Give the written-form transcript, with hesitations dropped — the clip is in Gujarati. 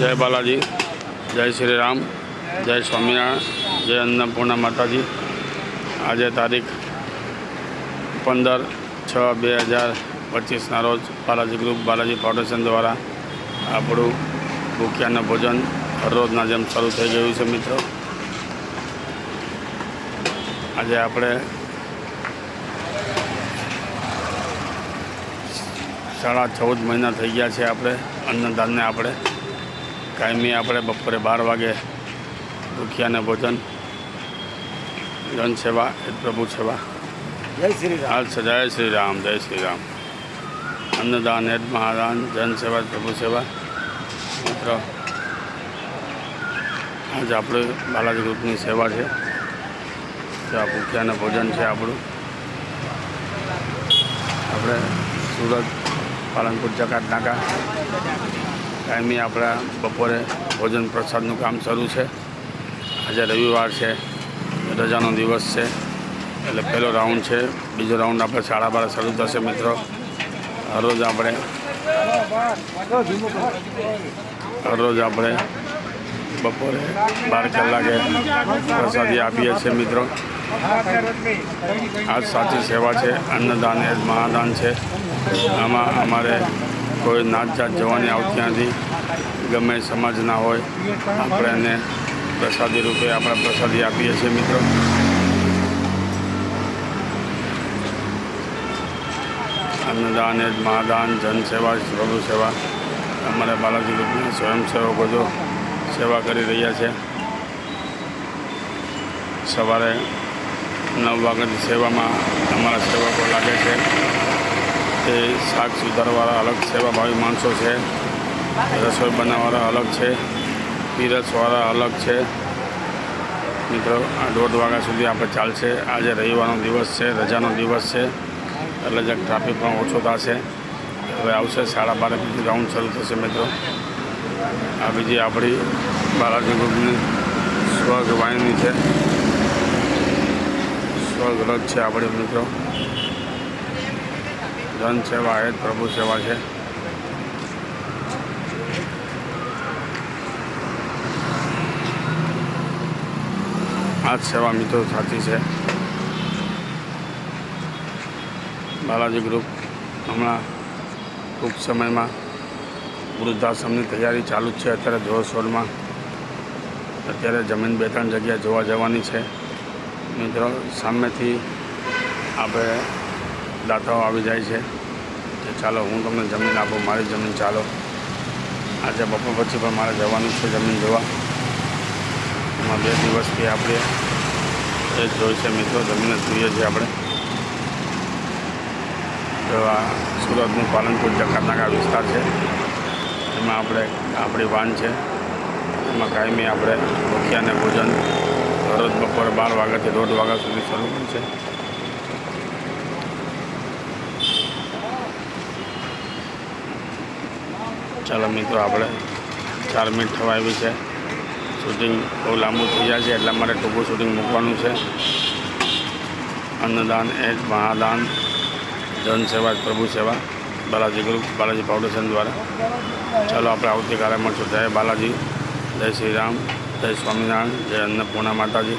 જય બાલાજી, જય શ્રી રામ, જય સ્વામિનારાયણ, જય અન્નપૂર્ણા માતાજી। આજે તારીખ 15/6/2025ના રોજ બાલાજી ગ્રુપ બાલાજી ફાઉન્ડેશન દ્વારા આપણું ભૂખ્યાના ભોજન હરરોજના જેમ શરૂ થઈ ગયું છે। મિત્રો, આજે આપણે 14.5 મહિના થઈ ગયા છે આપણે અન્નદાનને આપણે કાયમી આપણે બપોરે 12 વાગે ભૂખ્યાને ભોજન, જનસેવા એ પ્રભુ સેવા। જય શ્રી રામ, જય શ્રી રામ, જય શ્રી રામ। અન્નદાન એ મહાદાન, જનસેવા પ્રભુ સેવા। મિત્રો, આજે આપણે બાલાજી ગ્રુપની સેવા છે, તો આ ભૂખ્યાને ભોજન છે આપણું। આપણે સુરત પાલનપુર જકાત નાકા કાયમી આપણા બપોરે ભોજન પ્રસાદનું કામ શરૂ છે। આજે રવિવાર છે, રજાનો દિવસ છે, એટલે પહેલો રાઉન્ડ છે। બીજો રાઉન્ડ આપણે 12:30 શરૂ થશે। મિત્રો, હરરોજ આપણે બપોરે 12 કલાકે પ્રસાદી આપીએ છીએ। મિત્રો, આ સાચી સેવા છે। અન્નદાન એ જ મહાદાન છે। આમાં અમારે કોઈ નાત જાત જવાની આવતી નથી। ગમે સમાજના હોય આપણે એને પ્રસાદી રૂપે આપણે પ્રસાદી આપીએ છીએ। મિત્રો, અન્નદાન એ જ મહાદાન, જનસેવા પ્રભુ સેવા। અમારા બાલાજી ગ્રુપના સ્વયંસેવકો જો સેવા કરી રહ્યા છે। સવારે 9 વાગ્યાની સેવામાં અમારા સેવકો લાગે છે। તે શાક સુધારવાળા અલગ સેવાભાવી માણસો છે, રસોઈ બનાવવાળા અલગ છે, પીરસવાળા અલગ છે। મિત્રો, આ 1:30 વાગ્યા સુધી આપણે ચાલશે। આજે રવિવારનો દિવસ છે, રજાનો દિવસ છે, એટલે જ ટ્રાફિક પણ ઓછો થશે। હવે આવશે 12:30 બીજી રાઉન્ડ શરૂ થશે। મિત્રો, આ બીજી આપણી બાલાજી ગ્રુપની સ્વર્ગ વાહિની છે, સ્વર્ગ રથ છે આપણી। મિત્રો, જનસેવા એ જ પ્રભુ સેવા છે। આ જ સેવા મિત્રો સાચી છે। બાલાજી ગ્રુપ હમણાં ટૂંક સમયમાં વૃદ્ધાશ્રમની તૈયારી ચાલુ જ છે। અત્યારે જોરશોરમાં અત્યારે જમીન 2-3 જગ્યાએ જોવા જવાની છે। મિત્રો, સામેથી આપણે દાતાઓ આવી જાય છે કે ચાલો હું તમને જમીન આપું, મારી જમીન ચાલો। આજે બપોર પછી પણ મારે જવાનું છે જમીન જોવા। એમાં 2 દિવસથી આપણે એ જ જોઈ છે। મિત્રો, જમીન જ જોઈએ છીએ આપણે। તો આ સુરતનું પાલનપુર જકાત નાકા વિસ્તાર છે, એમાં આપણી વાન છે। એમાં કાયમી આપણે ભૂખ્યાને ભોજન રોજ બપોરે 12 વાગ્યાથી 1:30 વાગ્યા સુધી શરૂ હોય છે। ચાલો મિત્રો, આપણે 4 મિનિટ થવા આવી છે। શૂટિંગ બહુ લાંબુ થઈ જાય છે, એટલા માટે ટૂંકું શૂટિંગ મૂકવાનું છે। અન્નદાન એ જ મહાદાન, જનસેવા પ્રભુ સેવા, બાલાજી ગ્રુપ બાલાજી ફાઉન્ડેશન દ્વારા। ચાલો આપણે આવતીકાલે મળશું। જય બાલાજી, જય શ્રી રામ, જય સ્વામિનારાયણ, જય અન્નપૂર્ણા માતાજી।